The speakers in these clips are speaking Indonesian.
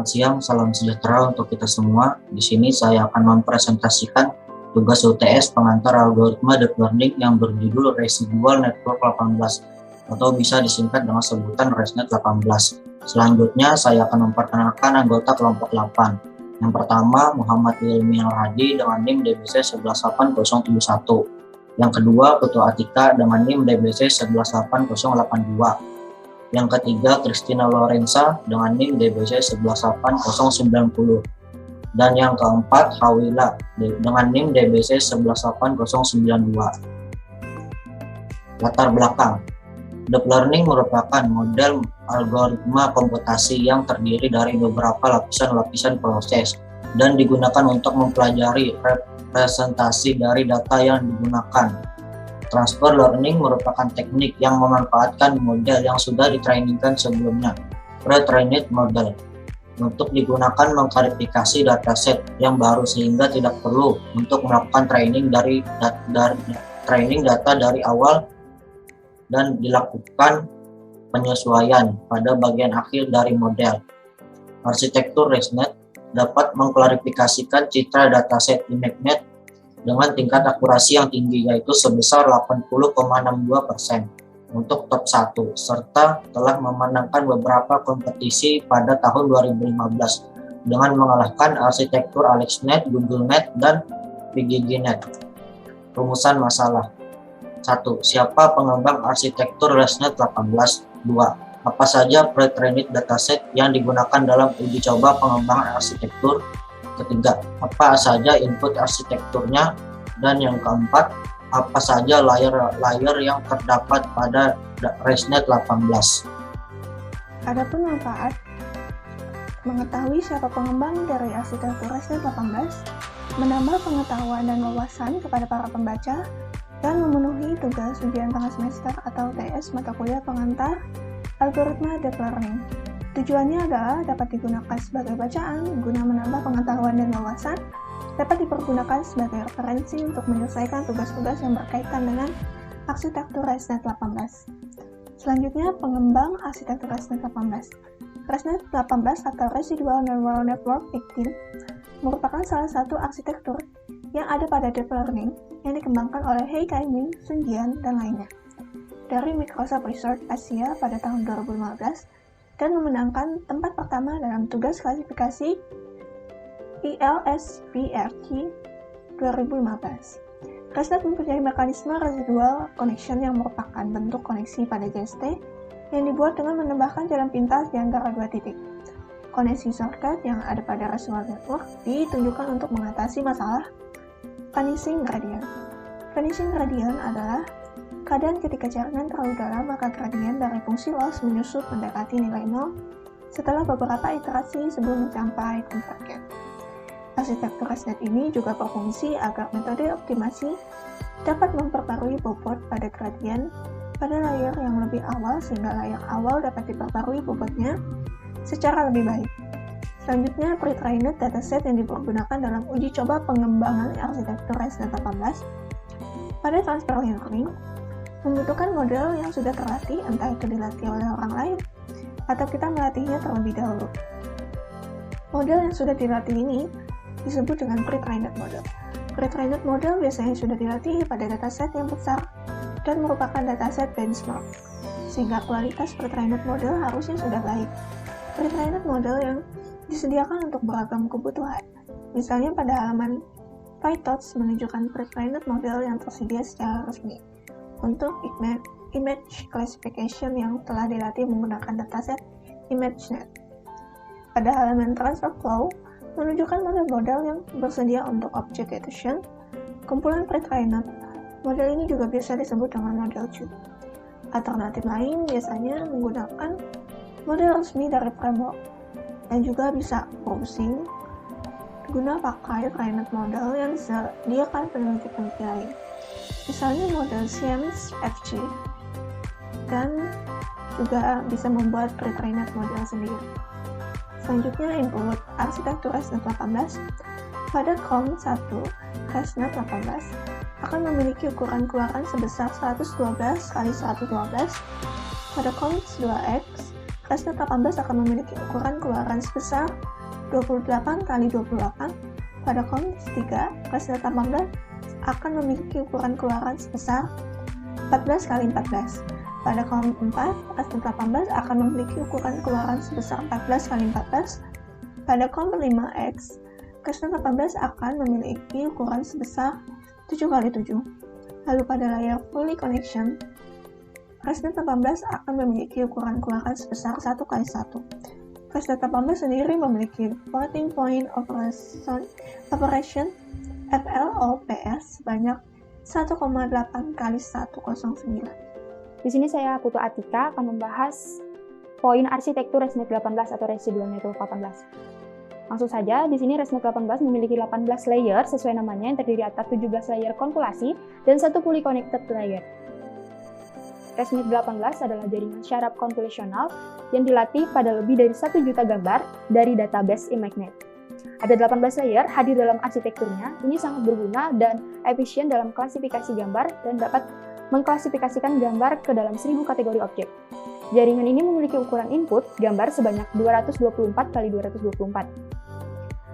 siang, salam sejahtera untuk kita semua. Di sini saya akan mempresentasikan tugas UTS pengantar algoritma deep learning yang berjudul Residual Network 18 atau bisa disingkat dengan sebutan ResNet 18. Selanjutnya saya akan memperkenalkan anggota kelompok 8. Yang pertama, Muhammad Ilmi Al-Hadi dengan NIM DBC 118071. Yang kedua, Putu Atika dengan NIM DBC 118082. Yang ketiga, Christina Lorenza dengan NIM DBC 118090. Dan yang keempat, Hawila dengan NIM DBC 118092. Latar belakang. Deep learning merupakan model algoritma komputasi yang terdiri dari beberapa lapisan-lapisan proses dan digunakan untuk mempelajari representasi dari data yang digunakan. Transfer learning merupakan teknik yang memanfaatkan model yang sudah ditrainingkan sebelumnya, pre-trained model, untuk digunakan mengklarifikasi dataset yang baru sehingga tidak perlu untuk melakukan training data dari awal dan dilakukan penyesuaian pada bagian akhir dari model. Arsitektur ResNet dapat mengklarifikasikan citra dataset ImageNet dengan tingkat akurasi yang tinggi, yaitu sebesar 80,62% untuk top 1, serta telah memenangkan beberapa kompetisi pada tahun 2015 dengan mengalahkan arsitektur AlexNet, GoogleNet, dan PGGNet. Rumusan masalah. 1. Siapa pengembang arsitektur ResNet 18? 2. Apa saja pre-trained dataset yang digunakan dalam uji coba pengembangan arsitektur? Ketiga, apa saja input arsitekturnya? Dan yang keempat, apa saja layer yang terdapat pada ResNet 18? Adapun manfaat, mengetahui siapa pengembang dari arsitektur ResNet 18, menambah pengetahuan dan wawasan kepada para pembaca, dan memenuhi tugas ujian tengah semester atau TS mata kuliah pengantar algoritma deep learning. Tujuannya adalah dapat digunakan sebagai bacaan guna menambah pengetahuan dan wawasan, dapat dipergunakan sebagai referensi untuk menyelesaikan tugas-tugas yang berkaitan dengan arsitektur ResNet 18. Selanjutnya, pengembang arsitektur ResNet 18. ResNet 18 atau Residual Neural Network 18 merupakan salah satu arsitektur yang ada pada deep learning yang dikembangkan oleh He Kai-Ming, Sun Jian, dan lainnya dari Microsoft Research Asia pada tahun 2015 dan memenangkan tempat pertama dalam tugas klasifikasi ILSVRT 2015. ResNet mempunyai mekanisme residual connection yang merupakan bentuk koneksi pada JST yang dibuat dengan menambahkan jalan pintas di antara dua titik. Koneksi shortcut yang ada pada residual network ditunjukkan untuk mengatasi masalah vanishing gradient. Vanishing gradient adalah keadaan ketika jaringan terlalu dalam, maka gradien dari fungsi loss menyusut mendekati nilai 0 setelah beberapa iterasi sebelum mencapai convergent. Arsitektur ResNet ini juga berfungsi agar metode optimasi dapat memperbarui bobot pada gradien pada layer yang lebih awal sehingga layer awal dapat diperbarui bobotnya secara lebih baik. Selanjutnya, pre-trained dataset yang dipergunakan dalam uji coba pengembangan arsitektur ResNet 18 pada transfer learning membutuhkan model yang sudah terlatih, entah itu dilatih oleh orang lain atau kita melatihnya terlebih dahulu. Model yang sudah dilatih ini disebut dengan pre-trained model. Pre-trained model biasanya sudah dilatih pada dataset yang besar dan merupakan dataset benchmark, sehingga kualitas pre-trained model harusnya sudah baik. Pre-trained model yang disediakan untuk beragam kebutuhan. Misalnya pada halaman PyTorch menunjukkan pre-trained model yang tersedia secara resmi untuk image classification yang telah dilatih menggunakan dataset ImageNet. Pada halaman TensorFlow menunjukkan model-model yang bersedia untuk object detection. Kumpulan pre-trained model ini juga biasa disebut dengan model tube. Alternatif lain biasanya menggunakan model resmi dari framework dan juga bisa browsing guna pakai trained model yang disediakan peneliti-peneliti lain. Misalnya model Siemens FC, dan juga bisa membuat pre-trained model sendiri. Selanjutnya, input arsitektur ResNet 18 pada COM1 ResNet 18 akan memiliki ukuran keluaran sebesar 112 x 112. Pada COM2X, ResNet 18 akan memiliki ukuran keluaran sebesar 28 kali 28. Pada kolom 3, ResNet 18 akan memiliki ukuran keluaran sebesar 14 kali 14. Pada kolom 4, ResNet 18 akan memiliki ukuran keluaran sebesar 14 kali 14. Pada kolom 5X, ResNet 18 akan memiliki ukuran sebesar 7 kali 7. Lalu pada layar fully connection, ResNet 18 akan memiliki ukuran keluaran sebesar 1 kali 1. ResNet 18 sendiri memiliki floating point operation FLOPS sebanyak 1,8 kali 109. Di sini saya Putu Atika akan membahas poin arsitektur ResNet 18 atau Residual Network 18. Langsung saja, di sini ResNet 18 memiliki 18 layer sesuai namanya yang terdiri atas 17 layer konvolasi dan 1 fully connected layer. ResNet 18 adalah jaringan syaraf konvolusional yang dilatih pada lebih dari 1 juta gambar dari database ImageNet. Ada 18 layer hadir dalam arsitekturnya, ini sangat berguna dan efisien dalam klasifikasi gambar dan dapat mengklasifikasikan gambar ke dalam 1000 kategori objek. Jaringan ini memiliki ukuran input gambar sebanyak 224 kali 224.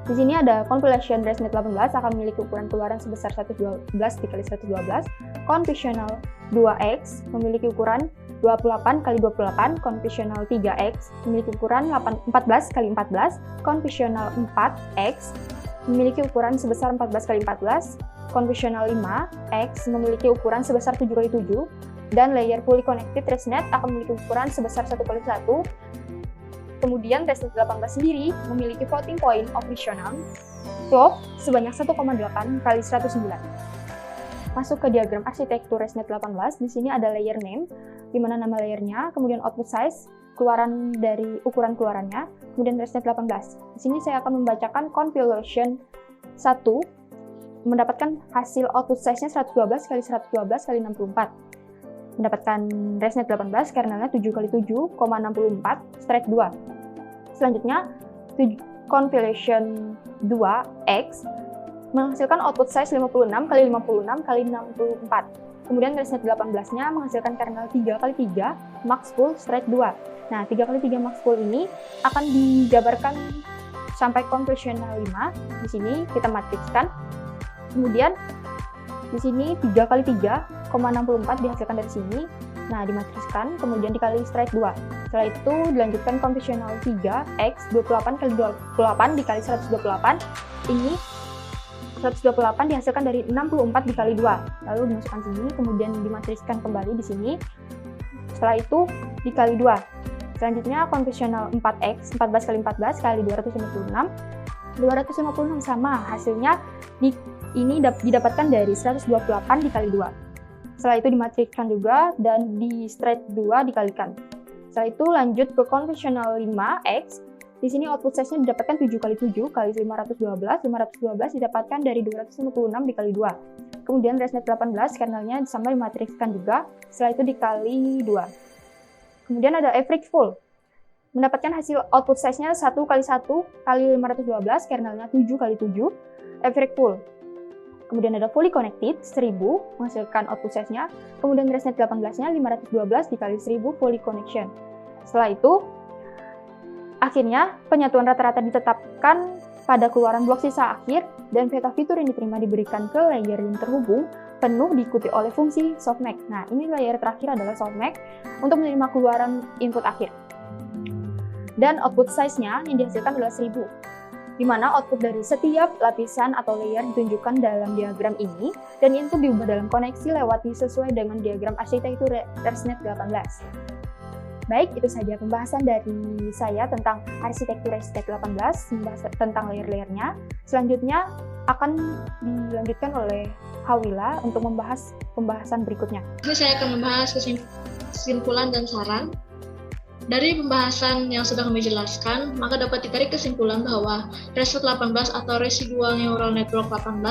Di sini ada convolution ResNet 18 akan memiliki ukuran keluaran sebesar 112 dikali 112, convolutional 2X memiliki ukuran 28 kali 28, convolutional 3X memiliki ukuran 14 kali 14, convolutional 4X memiliki ukuran sebesar 14 kali 14, convolutional 5X memiliki ukuran sebesar 7 kali 7, dan layer fully connected ResNet akan memiliki ukuran sebesar 1 kali 1. Kemudian ResNet 18 sendiri memiliki floating point operational FLOP sebanyak 1,8 kali 109. Masuk ke diagram arsitektur ResNet 18, di sini ada layer name, di mana nama layernya, kemudian output size, keluaran dari ukuran keluarannya, kemudian ResNet 18. Di sini saya akan membacakan convolution 1, mendapatkan hasil output size-nya 112 kali 112 kali 64. Mendapatkan ResNet 18 kernelnya 7 kali 7,64 straight 2. Selanjutnya, convolution 2X menghasilkan output size 56 kali 56 kali 64. Kemudian ResNet 18-nya menghasilkan kernel 3 kali 3 max full straight 2. Nah, 3 kali 3 max full ini akan dijabarkan sampai convolutional 5. Di sini kita matrikskan. Kemudian di sini 3 kali 3,64 dihasilkan dari sini. Nah, dimatrikskan, kemudian dikali straight 2. Setelah itu dilanjutkan convolutional 3x 28 kali 28 dikali 128. Ini 128 dihasilkan dari 64 dikali 2. Lalu dimasukkan sini, kemudian dimatrikskan kembali di sini. Setelah itu dikali 2. Selanjutnya convolutional 4x 14 kali 14 kali 256. 256 sama hasilnya ini didapatkan dari 128 dikali 2. Setelah itu dimatrikskan juga dan di straight 2 dikalikan. Setelah itu lanjut ke convolutional 5x. Di sini output size-nya didapatkan 7 kali 7 kali 512. 512 didapatkan dari 256 dikali 2. Kemudian ResNet 18 kernelnya sama dimatrikskan juga. Setelah itu dikali 2. Kemudian ada average full. Mendapatkan hasil output size-nya 1 kali 1 kali 512, kernelnya 7 kali 7, average full. Kemudian ada fully connected, 1000, menghasilkan output size-nya. Kemudian ResNet 18-nya 512 dikali 1000 fully connection. Setelah itu, akhirnya penyatuan rata-rata ditetapkan pada keluaran blok sisa akhir, dan peta fitur yang diterima diberikan ke layer yang terhubung, penuh diikuti oleh fungsi softmax. Nah, ini layer terakhir adalah softmax untuk menerima keluaran input akhir. Dan output size-nya yang dihasilkan adalah 1000. Di mana output dari setiap lapisan atau layer ditunjukkan dalam diagram ini, dan input diubah dalam koneksi lewati sesuai dengan diagram arsitektur ResNet 18. Baik, itu saja pembahasan dari saya tentang arsitektur ResNet 18, membahas tentang layer-layernya. Selanjutnya akan dilanjutkan oleh Hawila untuk membahas pembahasan berikutnya. Ini saya akan membahas kesimpulan dan saran. Dari pembahasan yang sudah kami jelaskan, maka dapat ditarik kesimpulan bahwa ResNet 18 atau Residual Neural Network 18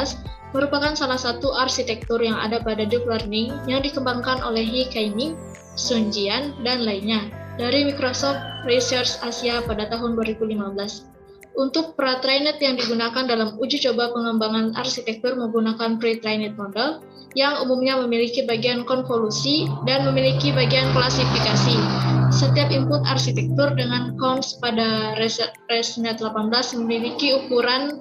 merupakan salah satu arsitektur yang ada pada deep learning yang dikembangkan oleh He Kai-ning, Sun Jian, dan lainnya dari Microsoft Research Asia pada tahun 2015. Untuk pra-trained yang digunakan dalam uji coba pengembangan arsitektur menggunakan pre-trained model yang umumnya memiliki bagian konvolusi dan memiliki bagian klasifikasi. Setiap input arsitektur dengan COMS pada ResNet 18 memiliki ukuran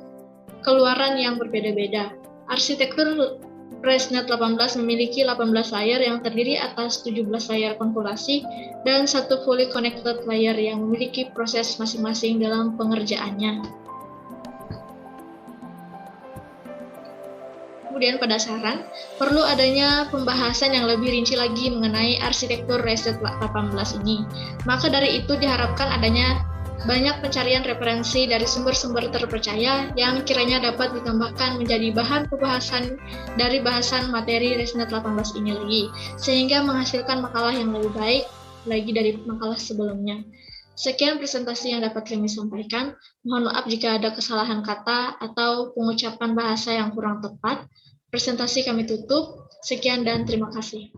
keluaran yang berbeda-beda. Arsitektur ResNet 18 memiliki 18 layer yang terdiri atas 17 layer konfigurasi dan satu fully connected layer yang memiliki proses masing-masing dalam pengerjaannya. Kemudian pada saran, perlu adanya pembahasan yang lebih rinci lagi mengenai arsitektur ResNet 18 ini. Maka dari itu diharapkan adanya banyak pencarian referensi dari sumber-sumber terpercaya yang kiranya dapat ditambahkan menjadi bahan pembahasan dari bahasan materi ResNet 18 ini lagi, sehingga menghasilkan makalah yang lebih baik lagi dari makalah sebelumnya. Sekian presentasi yang dapat kami sampaikan. Mohon maaf jika ada kesalahan kata atau pengucapan bahasa yang kurang tepat. Presentasi kami tutup. Sekian dan terima kasih.